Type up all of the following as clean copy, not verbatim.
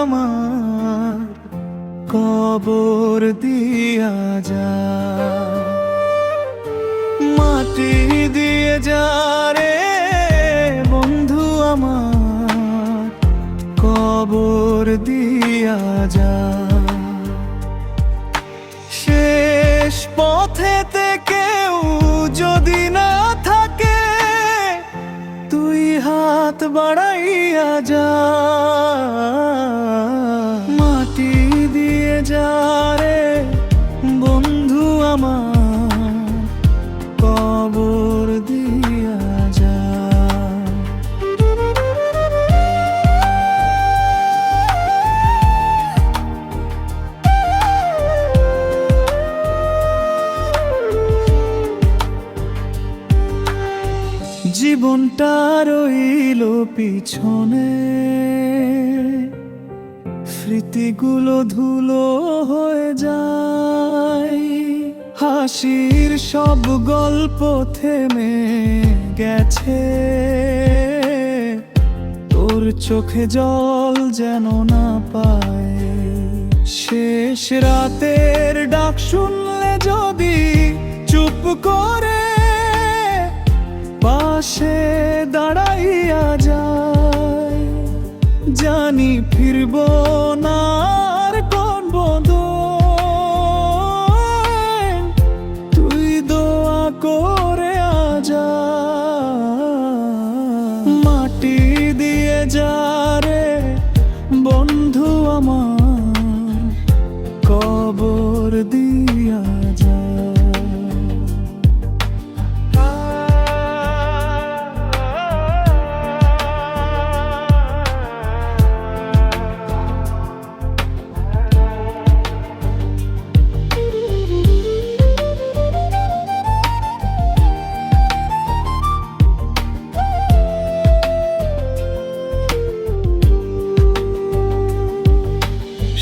আমার কবর দিয়া যা। মাটি দিয়ে যা রে বন্ধু আমার কবর দিয়া যা। শেষ পথেতে কেউ যদি না থাকে তুই হাত বাড়াইয়া যা। মাটি দিয়ে যা রে বন্ধু আমার কবর দিয়া যা। জীবনটা রইল পিছনে, স্মৃতিগুলো ধুলো হয়ে যায়। হাসির সব গল্প থেমে গেছে, তোর চোখে জল যেন না পায়। শেষ রাতের ডাক শুনলে যদি চুপ করে পাশে দাঁড়াইয়া যায়। জানি ফিরব না আর কোন বদন, তুই দোয়া করে আজা। মাটি দিয়ে যা রে বন্ধু আমার কবর দিয়া যা।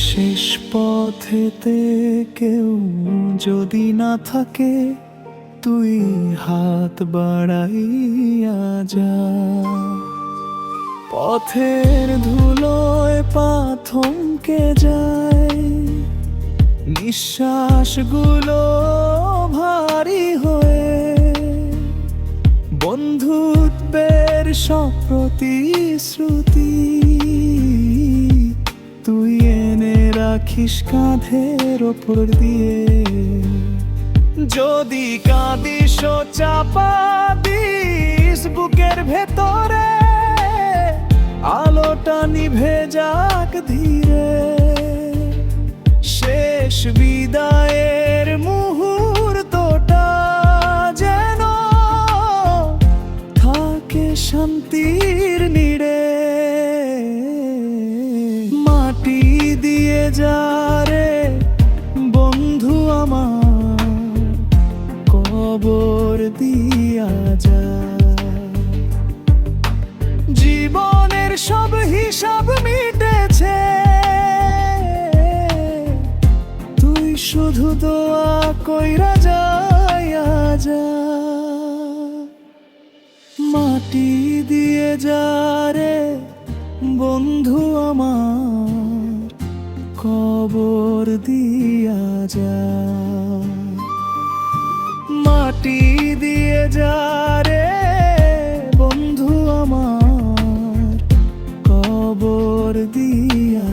শেষ পথেতে কেউ যদি না থাকে তুই হাত বাড়াইয়া যা। পথের ধুলোয় পা থমকে যায়, নিঃশ্বাসগুলো ভারী হয়ে। বন্ধুত্বের সব প্রতিশ্রুতি তুই এনে রাখিস কাঁধের ওপর দিয়ে। যদি কাঁদিস চাপা দিস বুকের ভেতরে, আলোটা নিভে যাক ধীরে। শেষ বিদায়ের মুহূর্তটা যেন থাকে শান্তির নিড়ে। মাটি দিয়ে যা রে বন্ধু আমার কবর দিয়া যা। জীবনের সব হিসাব মিটেছে, তুই শুধু দোয়া কইরা যাইয়া যা। মাটি দিয়ে যা রে বন্ধু আমার কবর দিয়া যা। মাটি দিয়ে যা রে বন্ধু আমার কবর দিয়া